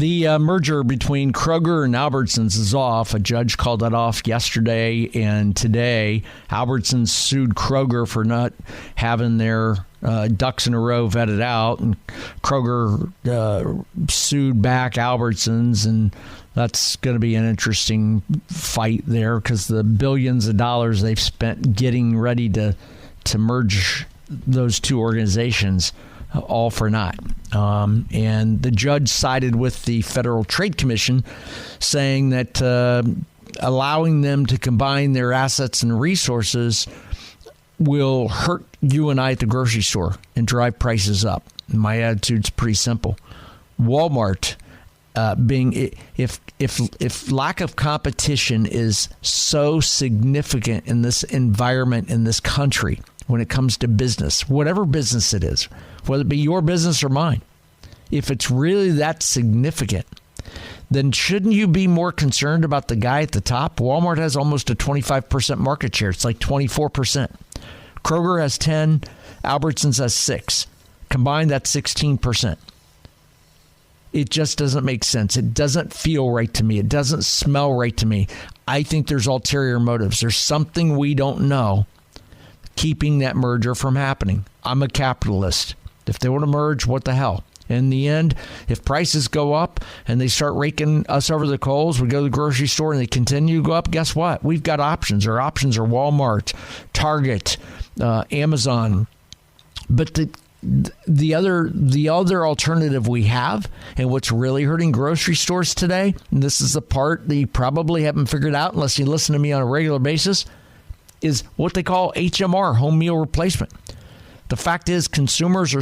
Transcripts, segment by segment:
The merger between Kroger and Albertsons is off. A judge called that off yesterday and today. Albertsons sued Kroger for not having their ducks in a row vetted out, and Kroger sued back Albertsons, and that's going to be an interesting fight there because the billions of dollars they've spent getting ready to merge those two organizations, all for naught. And the judge sided with the Federal Trade Commission, saying that allowing them to combine their assets and resources will hurt you and I at the grocery store and drive prices up. And my attitude's pretty simple. Walmart, if lack of competition is so significant in this environment in this country when it comes to business, whatever business it is, whether it be your business or mine, if it's really that significant, then shouldn't you be more concerned about the guy at the top? Walmart has almost a 25% market share. It's like 24%. Kroger has 10. Albertsons has 6. Combined, that's 16%. It just doesn't make sense. It doesn't feel right to me. It doesn't smell right to me. I think there's ulterior motives. There's something we don't know keeping that merger from happening. I'm a capitalist. If they want to merge, what the hell? In the end, if prices go up and they start raking us over the coals, we go to the grocery store and they continue to go up, guess what? We've got options. Our options are Walmart, Target, Amazon. But the other alternative we have, and what's really hurting grocery stores today, and this is the part that you probably haven't figured out unless you listen to me on a regular basis, is what they call HMR, home meal replacement. The fact is consumers,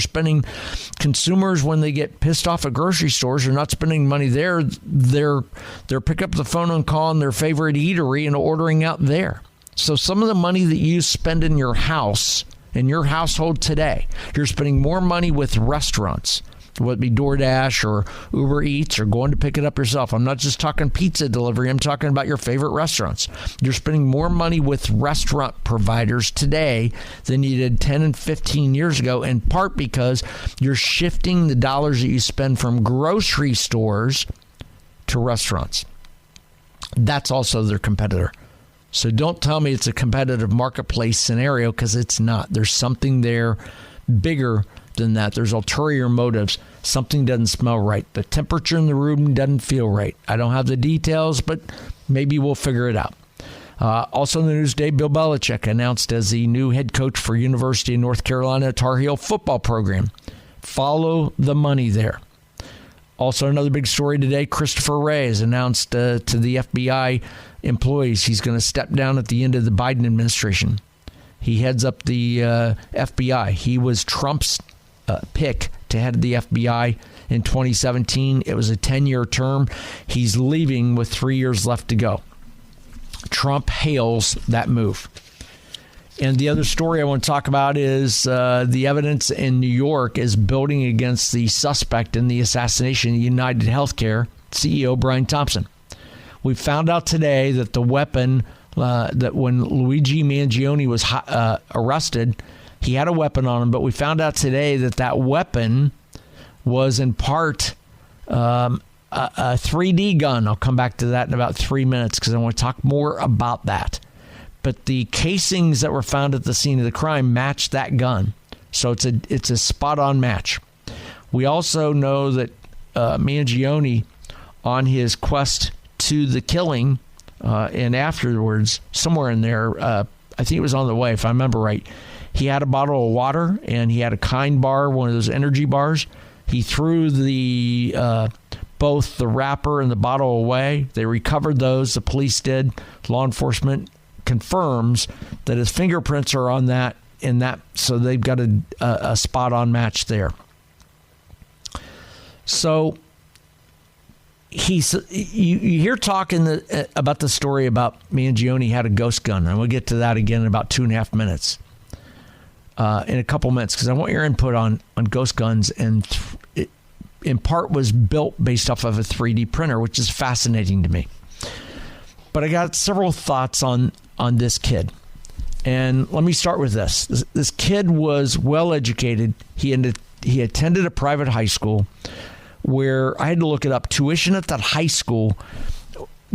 when they get pissed off at grocery stores, are not spending money there. They're pick up the phone and calling their favorite eatery and ordering out there. So some of the money that you spend in your house, in your household today, you're spending more money with restaurants, whether it be DoorDash or Uber Eats or going to pick it up yourself. I'm not just talking pizza delivery. I'm talking about your favorite restaurants. You're spending more money with restaurant providers today than you did 10 and 15 years ago, in part because you're shifting the dollars that you spend from grocery stores to restaurants. That's also their competitor. So don't tell me it's a competitive marketplace scenario, because it's not. There's something there bigger than that. There's ulterior motives. Something doesn't smell right. The temperature in the room doesn't feel right. I don't have the details, but maybe we'll figure it out. Also in the news today, Bill Belichick announced as the new head coach for University of North Carolina Tar Heel football program. Follow the money there. Also another big story today, Christopher Wray has announced to the FBI employees he's going to step down at the end of the Biden administration. He heads up the FBI. He was Trump's pick to head the FBI in 2017. It was a 10-year term. He's leaving with 3 years left to go. Trump hails that move. And the other story I want to talk about is the evidence in New York is building against the suspect in the assassination of UnitedHealthcare CEO Brian Thompson. We found out today that the weapon that when Luigi Mangione was arrested, he had a weapon on him, but we found out today that that weapon was in part a 3D gun. I'll come back to that in about 3 minutes because I want to talk more about that. But the casings that were found at the scene of the crime matched that gun. So it's a spot-on match. We also know that Mangione, on his quest to the killing and afterwards, somewhere in there, I think it was on the way, if I remember right, he had a bottle of water and he had a Kind bar, one of those energy bars. He threw both the wrapper and the bottle away. They recovered those. The police did. Law enforcement confirms that his fingerprints are on that, so they've got a spot-on match there. So you hear talking about the story about Mangione had a ghost gun, and we'll get to that again in about 2.5 minutes. In a couple minutes, because I want your input on ghost guns, and it in part was built based off of a 3D printer, which is fascinating to me. But I got several thoughts on this kid. And let me start with this. This kid was well educated. He attended a private high school, where I had to look it up. Tuition at that high school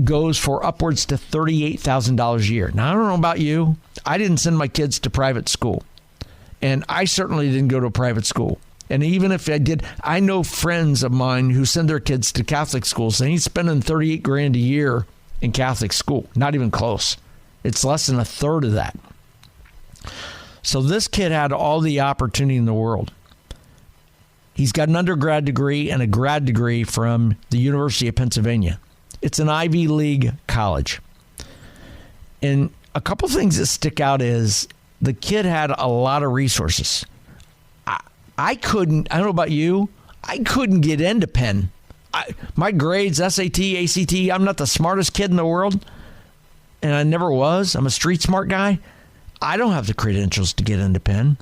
goes for upwards to $38,000 a year. Now, I don't know about you. I didn't send my kids to private school. And I certainly didn't go to a private school. And even if I did, I know friends of mine who send their kids to Catholic schools, and he's spending $38,000 a year in Catholic school. Not even close. It's less than a third of that. So this kid had all the opportunity in the world. He's got an undergrad degree and a grad degree from the University of Pennsylvania. It's an Ivy League college. And a couple things that stick out is the kid had a lot of resources. I don't know about you, I couldn't get into Penn. My grades, SAT, ACT, I'm not the smartest kid in the world, and I never was. I'm a street smart guy. I don't have the credentials to get into Penn.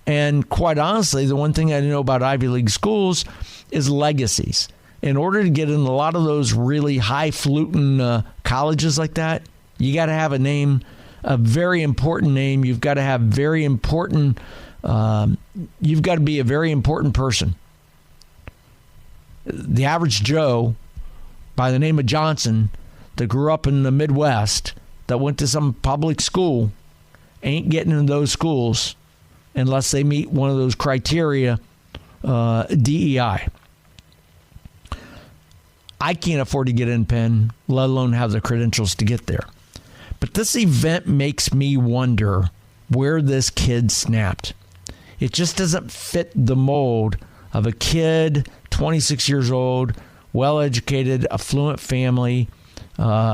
And quite honestly, the one thing I know about Ivy League schools is legacies. In order to get in a lot of those really highfalutin colleges like that, you got to have a name, a very important name. You've got to have very important. You've got to be a very important person. The average Joe by the name of Johnson that grew up in the Midwest that went to some public school ain't getting in those schools unless they meet one of those criteria, DEI. I can't afford to get in Penn, let alone have the credentials to get there. But this event makes me wonder where this kid snapped. It just doesn't fit the mold of a kid, 26 years old, well-educated, affluent family,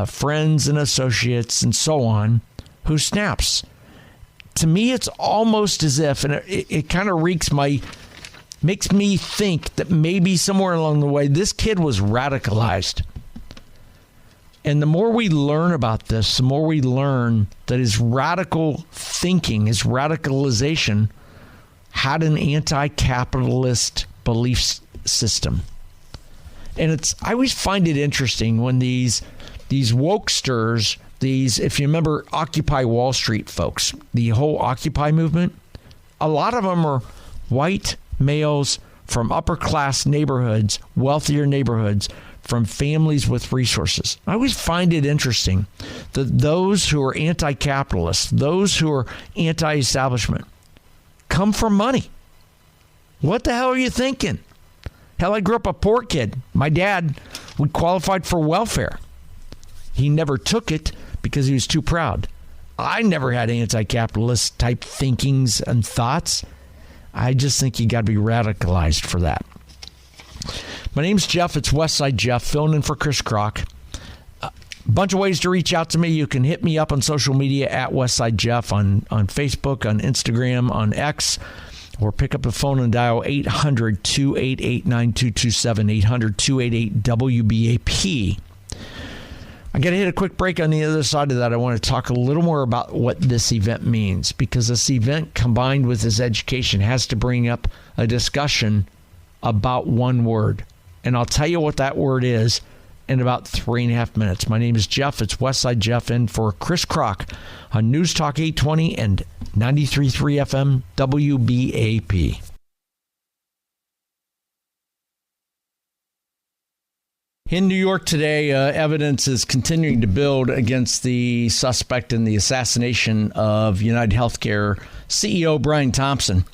friends and associates, and so on, who snaps. To me, it's almost as if, and it kind of makes me think that maybe somewhere along the way, this kid was radicalized. And the more we learn about this, the more we learn that his radical thinking, his radicalization, had an anti-capitalist belief system. And I always find it interesting when these wokesters, if you remember Occupy Wall Street folks, the whole Occupy movement, a lot of them are white males from upper class neighborhoods, wealthier neighborhoods, from families with resources. I always find it interesting that those who are anti-capitalist, those who are anti-establishment, come from money. What the hell are you thinking? Hell, I grew up a poor kid. My dad, we qualified for welfare. He never took it because he was too proud. I never had anti-capitalist type thinkings and thoughts. I just think you got to be radicalized for that. My name's Jeff. It's Westside Jeff, filling in for Chris Kroc. A bunch of ways to reach out to me. You can hit me up on social media at Westside Jeff on Facebook, on Instagram, on X, or pick up the phone and dial 800-288-9227, 800-288-WBAP. I got to hit a quick break. On the other side of that, I want to talk a little more about what this event means, because this event combined with his education has to bring up a discussion about one word. And I'll tell you what that word is in about 3.5 minutes. My name is Jeff. It's Westside Jeff in for Chris Kroc on News Talk 820 and 93.3 FM WBAP. In New York today, evidence is continuing to build against the suspect in the assassination of UnitedHealthcare CEO Brian Thompson.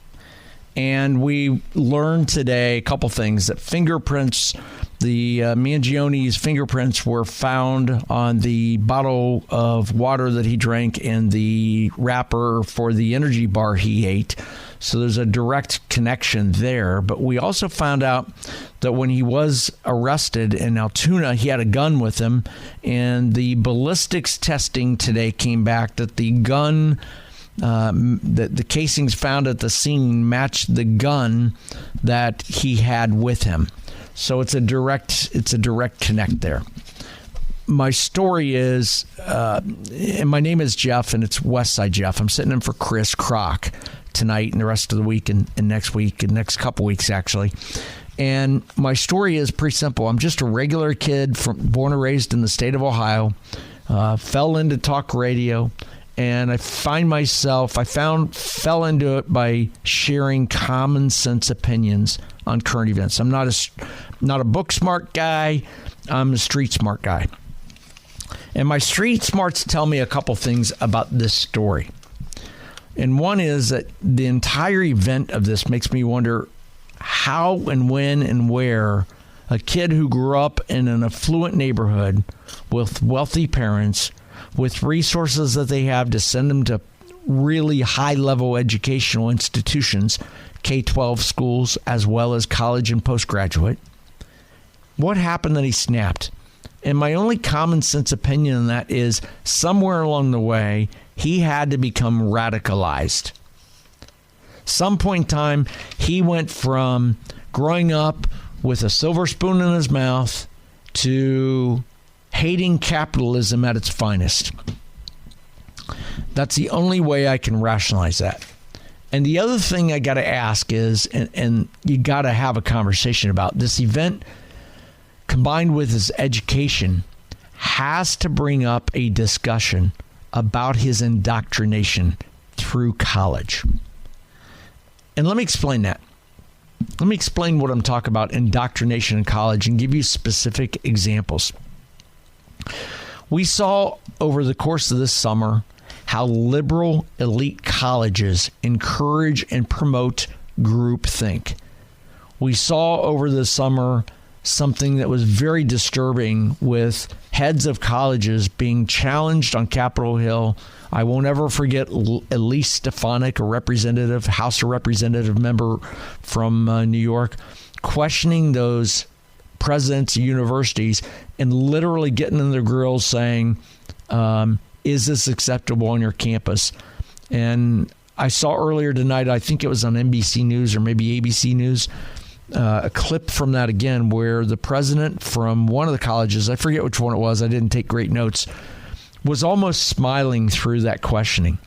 And we learned today a couple things, that fingerprints, the Mangione's fingerprints were found on the bottle of water that he drank and the wrapper for the energy bar he ate. So there's a direct connection there. But we also found out that when he was arrested in Altoona, he had a gun with him. And the ballistics testing today came back that the gun, the casings found at the scene matched the gun that he had with him. So it's a direct connect there. My story is, and my name is Jeff, and it's Westside Jeff. I'm sitting in for Chris Kroc tonight and the rest of the week and next week and next couple weeks, actually. And my story is pretty simple. I'm just a regular kid born and raised in the state of Ohio, fell into talk radio, and I fell into it by sharing common sense opinions on current events. I'm not a book smart guy. I'm a street smart guy. And my street smarts tell me a couple things about this story. And one is that the entire event of this makes me wonder how and when and where a kid who grew up in an affluent neighborhood with wealthy parents, with resources that they have to send them to really high-level educational institutions, K-12 schools, as well as college and postgraduate, what happened that he snapped? And my only common sense opinion on that is somewhere along the way, he had to become radicalized. Some point in time, he went from growing up with a silver spoon in his mouth to hating capitalism at its finest. That's the only way I can rationalize that. And the other thing I got to ask is, and you got to have a conversation about this event combined with his education has to bring up a discussion about his indoctrination through college. And let me explain that. Let me explain what I'm talking about, indoctrination in college, and give you specific examples. We saw over the course of this summer how liberal elite colleges encourage and promote groupthink. We saw over the summer something that was very disturbing with heads of colleges being challenged on Capitol Hill. I won't ever forget Elise Stefanik, a representative, House of Representative member from New York, questioning those presidents of universities and literally getting in their grills saying, is this acceptable on your campus? And I saw earlier tonight, I think it was on NBC News or maybe ABC News, a clip from that again where the president from one of the colleges, I forget which one it was, I didn't take great notes, was almost smiling through that questioning.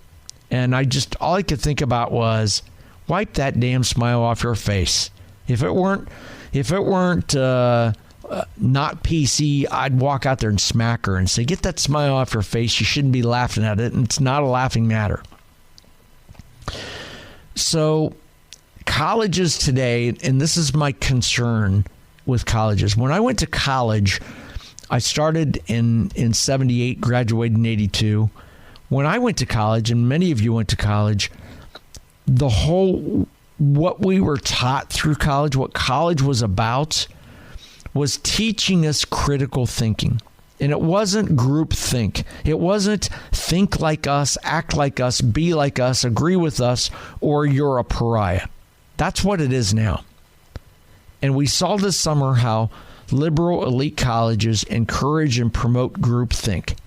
And all I could think about was, wipe that damn smile off your face. If it weren't not PC, I'd walk out there and smack her and say, get that smile off your face. You shouldn't be laughing at it. And it's not a laughing matter. So colleges today, and this is my concern with colleges. When I went to college, I started in 78, graduated in 82. When I went to college, and many of you went to college, what we were taught through college, what college was about, was teaching us critical thinking. And it wasn't group think. It wasn't think like us, act like us, be like us, agree with us, or you're a pariah. That's what it is now. And we saw this summer how liberal elite colleges encourage and promote groupthink.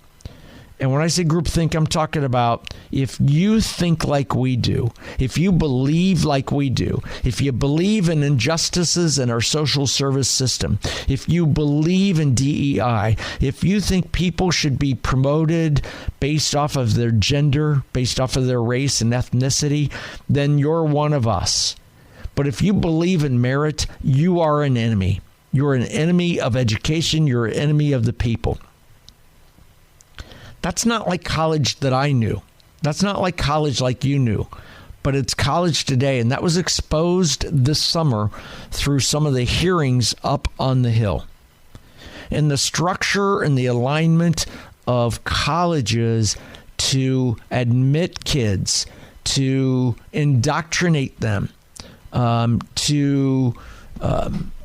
And when I say groupthink, I'm talking about if you think like we do, if you believe like we do, if you believe in injustices in our social service system, if you believe in DEI, if you think people should be promoted based off of their gender, based off of their race and ethnicity, then you're one of us. But if you believe in merit, you are an enemy. You're an enemy of education. You're an enemy of the people. That's not like college that I knew. That's not like college like you knew. But it's college today, and that was exposed this summer through some of the hearings up on the Hill. And the structure and the alignment of colleges to admit kids, to indoctrinate them, to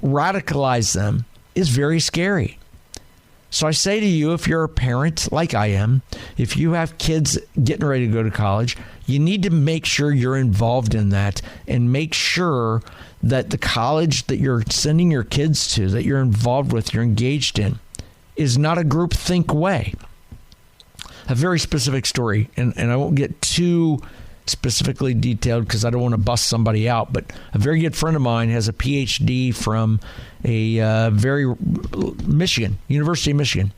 radicalize them is very scary. So I say to you, if you're a parent like I am, if you have kids getting ready to go to college, you need to make sure you're involved in that and make sure that the college that you're sending your kids to, that you're involved with, you're engaged in, is not a groupthink way. A very specific story, and I won't get too specifically detailed because I don't want to bust somebody out, but a very good friend of mine has a PhD from University of Michigan.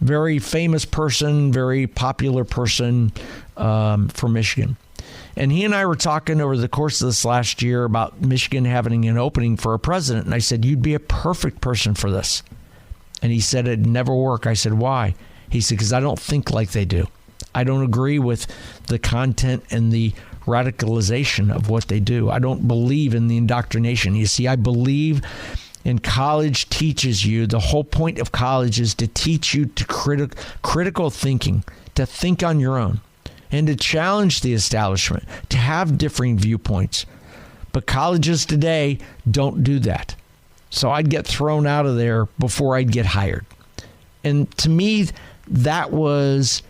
Very famous person, very popular person from Michigan. And he and I were talking over the course of this last year about Michigan having an opening for a president. And I said, you'd be a perfect person for this. And he said, it'd never work. I said, why? He said, because I don't think like they do. I don't agree with the content and the radicalization of what they do. I don't believe in the indoctrination. You see, I believe in college teaches you, the whole point of college is to teach you to critical thinking, to think on your own, and to challenge the establishment, to have differing viewpoints. But colleges today don't do that. So I'd get thrown out of there before I'd get hired. And to me, that was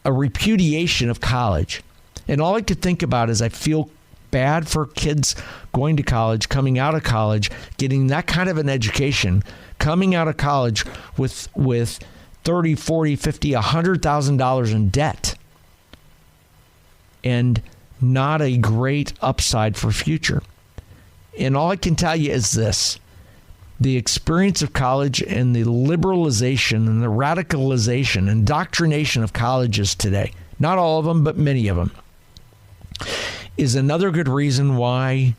a repudiation of college. And all I could think about is I feel bad for kids going to college, coming out of college, getting that kind of an education, coming out of college with $30, $40, $50, $100,000 in debt, and not a great upside for future. And all I can tell you is this: the experience of college and the liberalization and the radicalization, indoctrination of colleges today, not all of them, but many of them, is another good reason why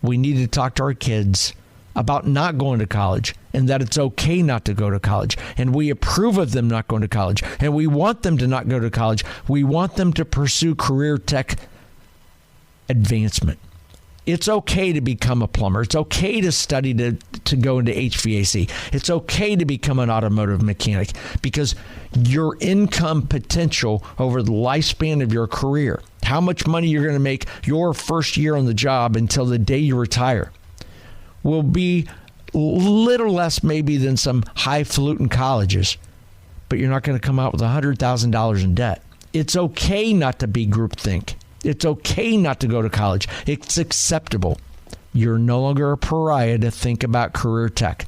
we need to talk to our kids about not going to college, and that it's okay not to go to college. And we approve of them not going to college, and we want them to not go to college. We want them to pursue career tech advancement. It's okay to become a plumber. It's okay to study to go into HVAC. It's okay to become an automotive mechanic, because your income potential over the lifespan of your career, how much money you're going to make your first year on the job until the day you retire, will be little less maybe than some highfalutin colleges, but you're not going to come out with $100,000 in debt. It's okay not to be groupthink. It's okay not to go to college. It's acceptable. You're no longer a pariah to think about career tech.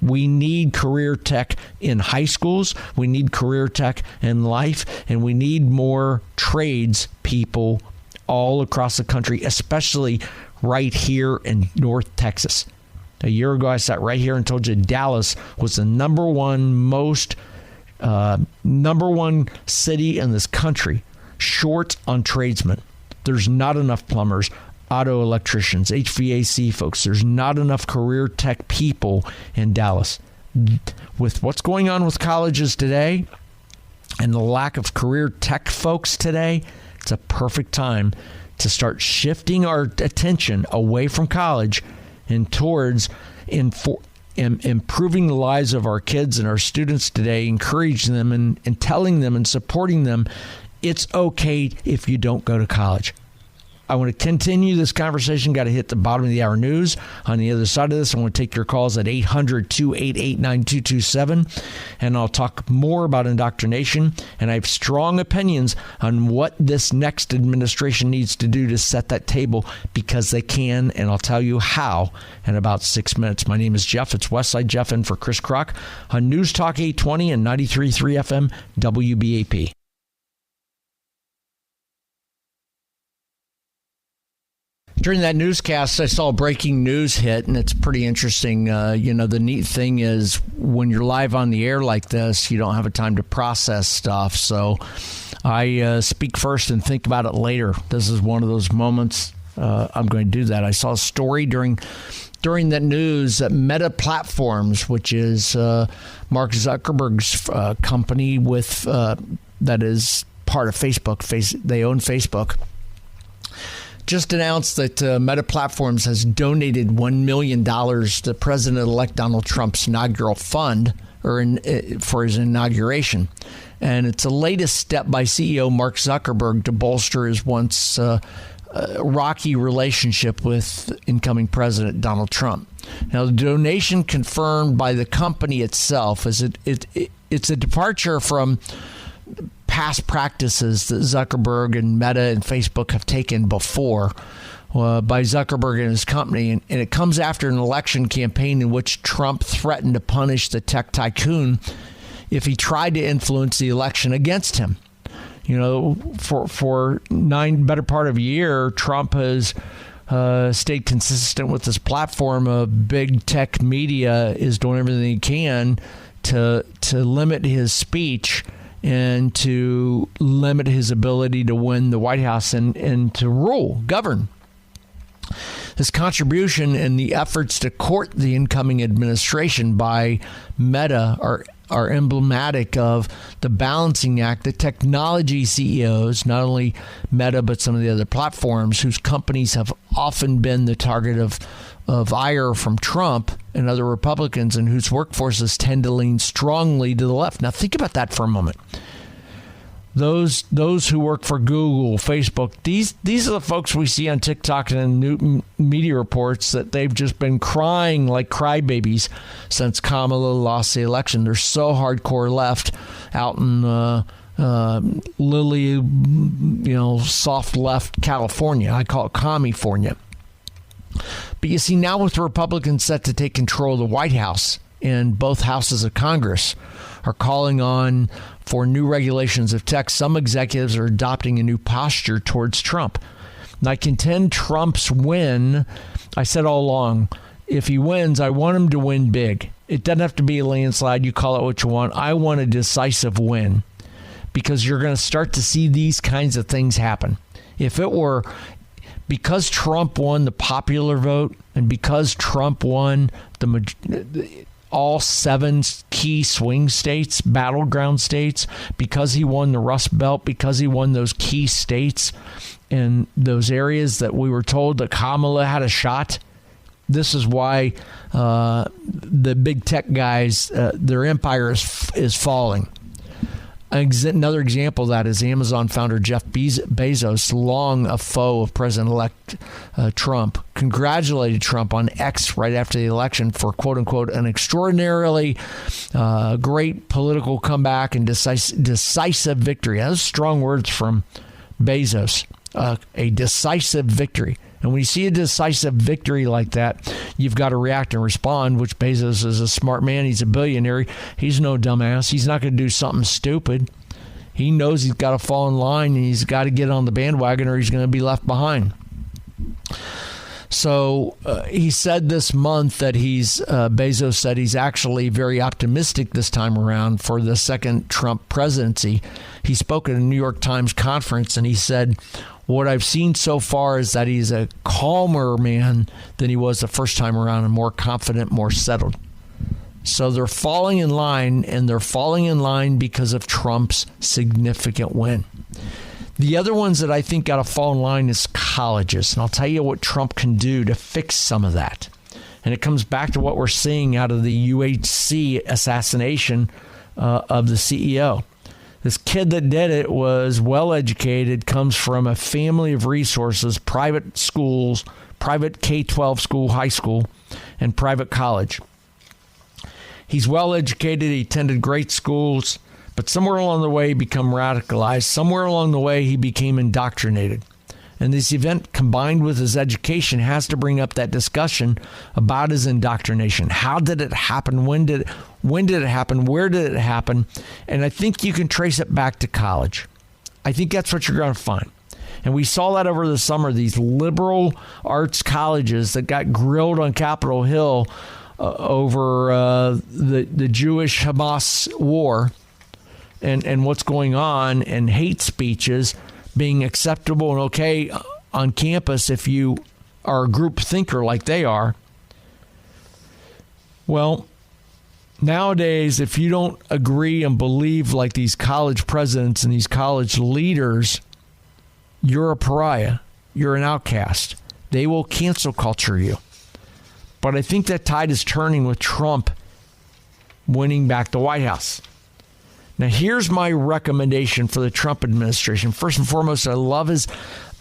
We need career tech in high schools. We need career tech in life. And we need more trades people all across the country, especially right here in North Texas. A year ago, I sat right here and told you Dallas was the number one city in this country short on tradesmen. There's not enough plumbers, auto electricians, HVAC folks. There's not enough career tech people in Dallas. With what's going on with colleges today and the lack of career tech folks today, it's a perfect time to start shifting our attention away from college and towards improving the lives of our kids and our students today, encouraging them and telling them and supporting them it's okay if you don't go to college. I want to continue this conversation. Got to hit the bottom of the hour news. On the other side of this, I want to take your calls at 800-288-9227, and I'll talk more about indoctrination. And I have strong opinions on what this next administration needs to do to set that table, because they can, and I'll tell you how in about 6 minutes. My name is Jeff. It's Westside Jeff in for Chris Kroc on News Talk 820 and 93.3 FM WBAP. During that newscast, I saw a breaking news hit, and it's pretty interesting. The neat thing is when you're live on the air like this, you don't have a time to process stuff. So I speak first and think about it later. This is one of those moments I'm going to do that. I saw a story during that news that Meta Platforms, which is Mark Zuckerberg's company that is part of Facebook. They own Facebook. Just announced that Meta Platforms has donated $1 million to President-elect Donald Trump's inaugural fund for his inauguration. And it's the latest step by CEO Mark Zuckerberg to bolster his once rocky relationship with incoming President Donald Trump. Now, the donation confirmed by the company itself is it's a departure from past practices that Zuckerberg and Meta and Facebook have taken before by Zuckerberg and his company. And it comes after an election campaign in which Trump threatened to punish the tech tycoon if he tried to influence the election against him. You know, for better part of a year, Trump has stayed consistent with this platform of big tech media is doing everything he can to limit his speech and to limit his ability to win the White House and to govern. His contribution and the efforts to court the incoming administration by Meta are emblematic of the balancing act that technology CEOs, not only Meta, but some of the other platforms whose companies have often been the target of ire from Trump and other Republicans, and whose workforces tend to lean strongly to the left. Now, think about that for a moment. Those who work for Google, Facebook, these are the folks we see on TikTok and in new media reports that they've just been crying like crybabies since Kamala lost the election. They're so hardcore left out in soft left California. I call it California. But you see, now with the Republicans set to take control of the White House and both houses of Congress are calling on for new regulations of tech, some executives are adopting a new posture towards Trump. And I contend Trump's win, I said all along, if he wins, I want him to win big. It doesn't have to be a landslide. You call it what you want. I want a decisive win, because you're going to start to see these kinds of things happen. If it were because Trump won the popular vote and because Trump won all 7 key swing states, battleground states, because he won the Rust Belt, because he won those key states in those areas that we were told that Kamala had a shot. This is why the big tech guys, their empire is falling. Another example of that is Amazon founder Jeff Bezos, long a foe of President-elect Trump, congratulated Trump on X right after the election for, quote unquote, an extraordinarily great political comeback and decisive victory. Those strong words from Bezos, a decisive victory. And when you see a decisive victory like that, you've got to react and respond, which Bezos is a smart man. He's a billionaire. He's no dumbass. He's not going to do something stupid. He knows he's got to fall in line and he's got to get on the bandwagon or he's going to be left behind. So he said this month that Bezos said he's actually very optimistic this time around for the second Trump presidency. He spoke at a New York Times conference and he said, what I've seen so far is that he's a calmer man than he was the first time around and more confident, more settled. So they're falling in line, and they're falling in line because of Trump's significant win. The other ones that I think got to fall in line is colleges. And I'll tell you what Trump can do to fix some of that. And it comes back to what we're seeing out of the UHC assassination of the CEO. This kid that did it was well-educated, comes from a family of resources, private schools, private K-12 school, high school, and private college. He's well-educated. He attended great schools, but somewhere along the way he became radicalized. Somewhere along the way he became indoctrinated. And this event, combined with his education, has to bring up that discussion about his indoctrination. How did it happen? When did it happen? Where did it happen? And I think you can trace it back to college. I think that's what you're going to find. And we saw that over the summer, these liberal arts colleges that got grilled on Capitol Hill over the Jewish-Hamas war and what's going on, and hate speeches being acceptable and okay on campus if you are a group thinker like they are. Well, nowadays, if you don't agree and believe like these college presidents and these college leaders, you're a pariah. You're an outcast. They will cancel culture you. But I think that tide is turning with Trump winning back the White House. Now, here's my recommendation for the Trump administration. First and foremost, I love his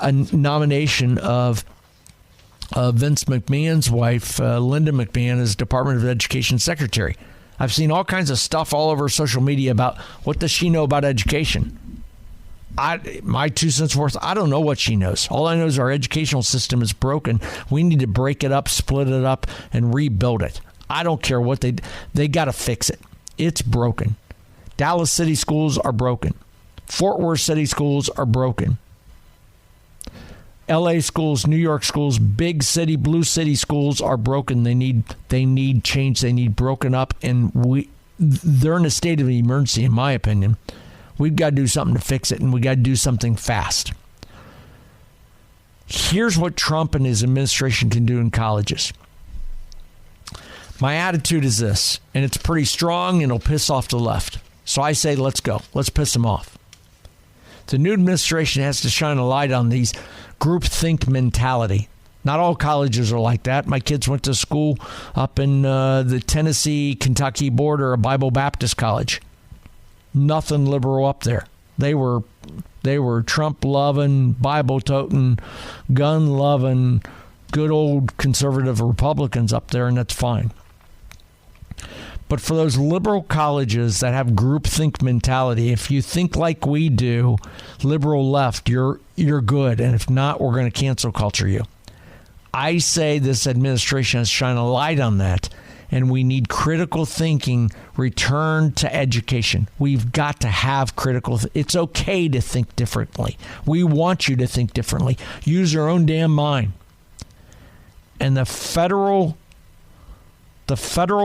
nomination of Vince McMahon's wife, Linda McMahon, as Department of Education Secretary. I've seen all kinds of stuff all over social media about what does she know about education. My 2 cents worth, I don't know what she knows. All I know is our educational system is broken. We need to break it up, split it up, and rebuild it. I don't care what they got to fix it. It's broken. Dallas City schools are broken. Fort Worth City schools are broken. LA schools, New York schools, big city, blue city schools are broken. They need change. They need broken up, and they're in a state of emergency, in my opinion. We've got to do something to fix it, and we got to do something fast. Here's what Trump and his administration can do in colleges. My attitude is this, and it's pretty strong, and it'll piss off the left. So I say, let's go. Let's piss them off. The new administration has to shine a light on these groupthink mentality. Not all colleges are like that. My kids went to school up in the Tennessee-Kentucky border, a Bible Baptist college. Nothing liberal up there. They were Trump-loving, Bible-toting, gun-loving, good old conservative Republicans up there, and that's fine. But for those liberal colleges that have groupthink mentality, if you think like we do, liberal left, you're good. And if not, we're going to cancel culture you. I say this administration has shined a light on that, and we need critical thinking returned to education. We've got to have critical it's okay to think differently. We want you to think differently. Use your own damn mind. And the federal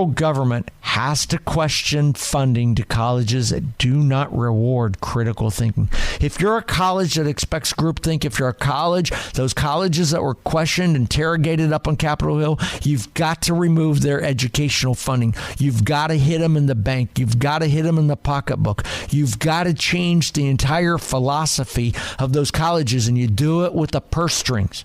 government has to question funding to colleges that do not reward critical thinking. If you're a college that expects groupthink, if you're a college, those colleges that were questioned, interrogated up on Capitol Hill, you've got to remove their educational funding. You've got to hit them in the bank. You've got to hit them in the pocketbook. You've got to change the entire philosophy of those colleges, and you do it with the purse strings.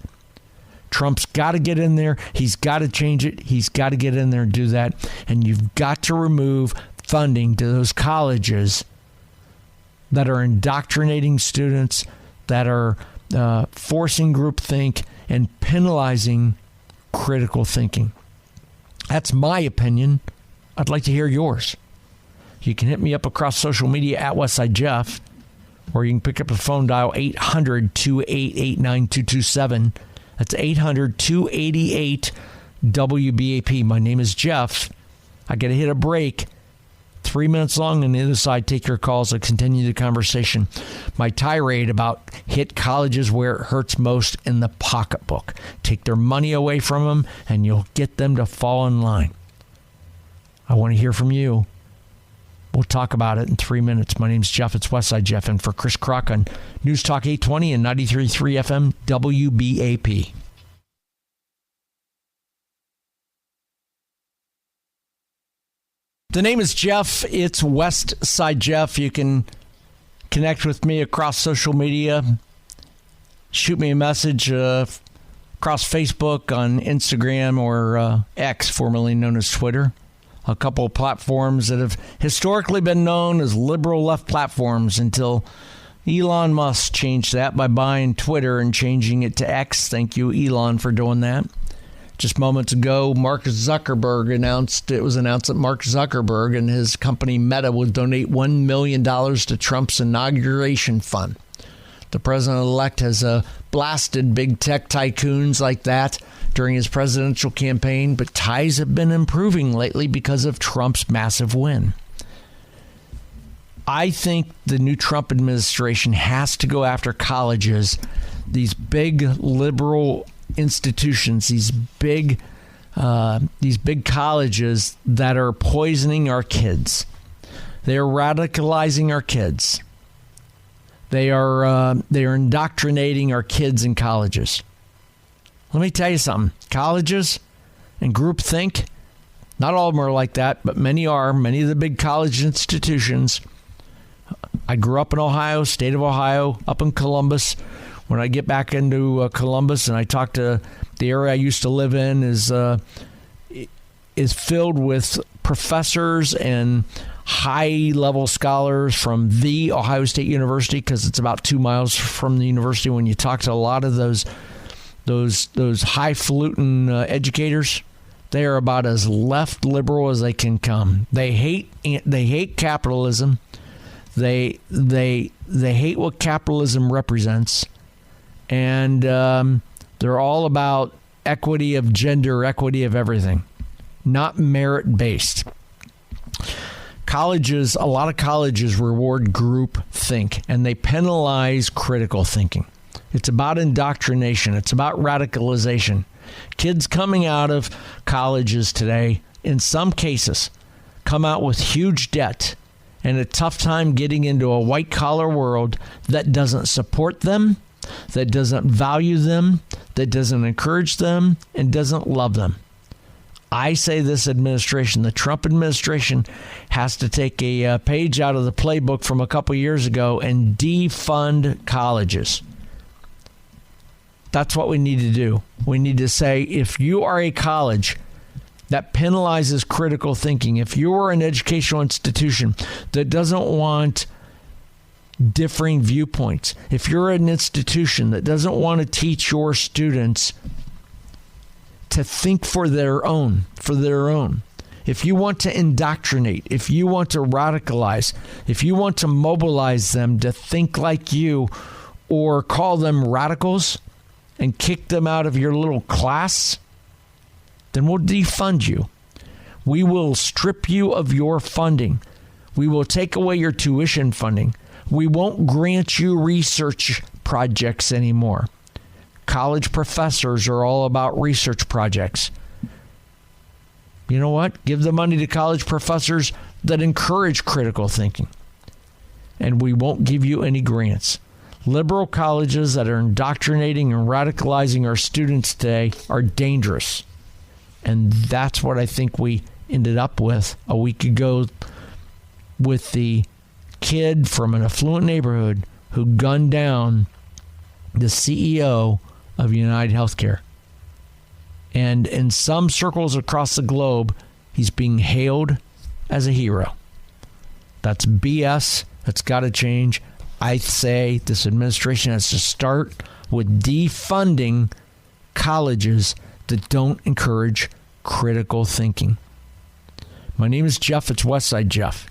Trump's got to get in there. He's got to change it. He's got to get in there and do that. And you've got to remove funding to those colleges that are indoctrinating students, that are forcing groupthink and penalizing critical thinking. That's my opinion. I'd like to hear yours. You can hit me up across social media at Westside Jeff, or you can pick up the phone, dial 800-288-9227. That's 800-288-WBAP. My name is Jeff. I got to hit a break. 3 minutes long on the other side. Take your calls. I'll continue the conversation. My tirade about hit colleges where it hurts most in the pocketbook. Take their money away from them, and you'll get them to fall in line. I want to hear from you. We'll talk about it in 3 minutes. My name's Jeff. It's Westside Jeff. And for Chris Crock on News Talk 820 and 93.3 FM WBAP. The name is Jeff. It's Westside Jeff. You can connect with me across social media. Shoot me a message across Facebook, on Instagram, or X, formerly known as Twitter. A couple of platforms that have historically been known as liberal left platforms until Elon Musk changed that by buying Twitter and changing it to X. Thank you, Elon, for doing that. Just moments ago, Mark Zuckerberg announced that Mark Zuckerberg and his company Meta would donate $1 million to Trump's inauguration fund. The president-elect has blasted big tech tycoons like that during his presidential campaign, but ties have been improving lately because of Trump's massive win. I think the new Trump administration has to go after colleges, these big liberal institutions, these big colleges that are poisoning our kids. They are radicalizing our kids. They are indoctrinating our kids in colleges. Let me tell you something. Colleges and groupthink, not all of them are like that, but many are. Many of the big college institutions. I grew up in Ohio, state of Ohio, up in Columbus. When I get back into Columbus and I talk to the area I used to live in, is filled with professors and high-level scholars from the Ohio State University, because it's about 2 miles from the university. When you talk to a lot of those highfalutin educators, they are about as left liberal as they can come. They hate capitalism. They hate what capitalism represents, and they're all about equity of gender, equity of everything, not merit based. Colleges, a lot of colleges reward group think, and they penalize critical thinking. It's about indoctrination. It's about radicalization. Kids coming out of colleges today, in some cases, come out with huge debt and a tough time getting into a white-collar world that doesn't support them, that doesn't value them, that doesn't encourage them, and doesn't love them. I say this administration, the Trump administration, has to take a page out of the playbook from a couple years ago and defund colleges. That's what we need to do. We need to say, if you are a college that penalizes critical thinking, if you are an educational institution that doesn't want differing viewpoints, if you're an institution that doesn't want to teach your students to think for their own, if you want to indoctrinate, if you want to radicalize, if you want to mobilize them to think like you or call them radicals and kick them out of your little class, then we'll defund you. We will strip you of your funding. We will take away your tuition funding. We won't grant you research projects anymore. College professors are all about research projects. You know what? Give the money to college professors that encourage critical thinking. And we won't give you any grants. Liberal colleges that are indoctrinating and radicalizing our students today are dangerous. And that's what I think we ended up with a week ago with the kid from an affluent neighborhood who gunned down the CEO of UnitedHealthcare. And in some circles across the globe, he's being hailed as a hero. That's BS. That's got to change. I say this administration has to start with defunding colleges that don't encourage critical thinking. My name is Jeff. It's Westside Jeff.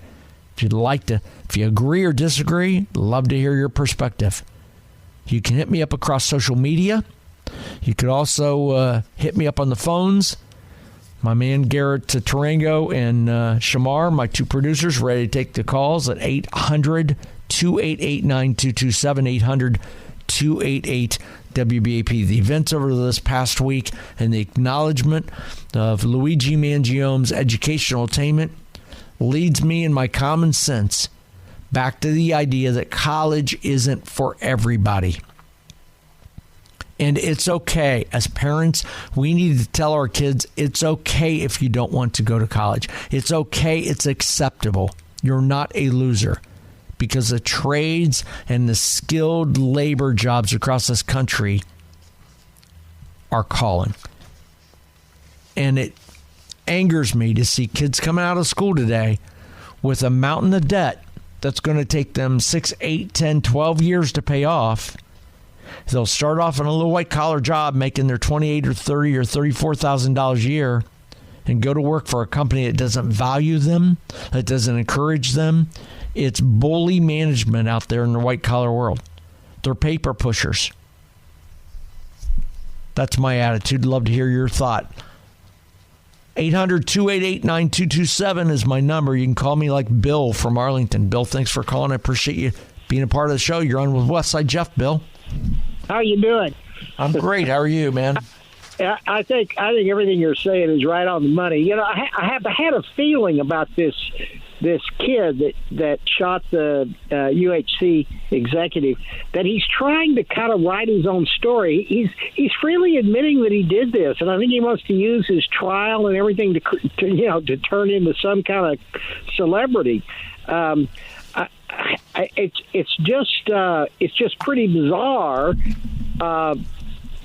If you agree or disagree, love to hear your perspective. You can hit me up across social media. You could also hit me up on the phones. My man Garrett Tarango and Shamar, my two producers, ready to take the calls at 800-288-9227, 800-288-WBAP. The events over this past week and the acknowledgement of Luigi Mangione's educational attainment leads me in my common sense back to the idea that college isn't for everybody. And it's okay. As parents, we need to tell our kids it's okay if you don't want to go to college. It's okay. It's acceptable. You're not a loser. Because the trades and the skilled labor jobs across this country are calling. And it angers me to see kids coming out of school today with a mountain of debt that's going to take them 6, 8, 10, 12 years to pay off. They'll start off in a little white-collar job making their $28,000 or $30,000 or $34,000 a year and go to work for a company that doesn't value them, that doesn't encourage them. It's bully management out there in the white-collar world. They're paper pushers. That's my attitude. Love to hear your thought. 800-288-9227 is my number. You can call me like Bill from Arlington. Bill, thanks for calling. I appreciate you being a part of the show. You're on with Westside Jeff, Bill. How are you doing? I'm great. How are you, man? I think everything you're saying is right on the money. You know, I have had a feeling about this kid that shot the UHC executive, that he's trying to kind of write his own story. He's freely admitting that he did this, and I think he wants to use his trial and everything to turn into some kind of celebrity. It's just pretty bizarre.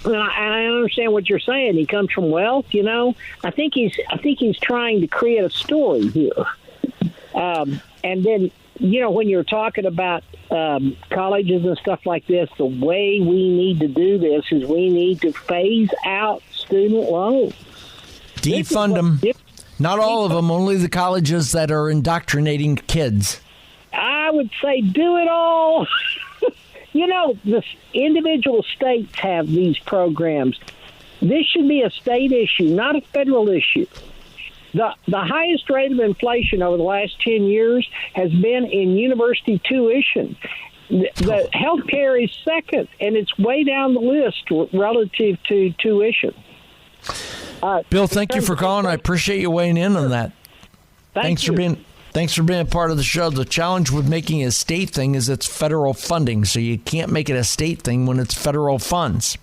And I understand what you're saying. He comes from wealth, you know. I think he's trying to create a story here. And then, you know, when you're talking about colleges and stuff like this, the way we need to do this is we need to phase out student loans. Defund them. Not all of them, only the colleges that are indoctrinating kids. I would say do it all. You know, the individual states have these programs. This should be a state issue, not a federal issue. The highest rate of inflation over the last 10 years has been in university tuition. The healthcare is second, and it's way down the list relative to tuition. Bill, thank you for calling. I appreciate you weighing in on that. Thanks for being a part of the show. The challenge with making it a state thing is it's federal funding, so you can't make it a state thing when it's federal funds.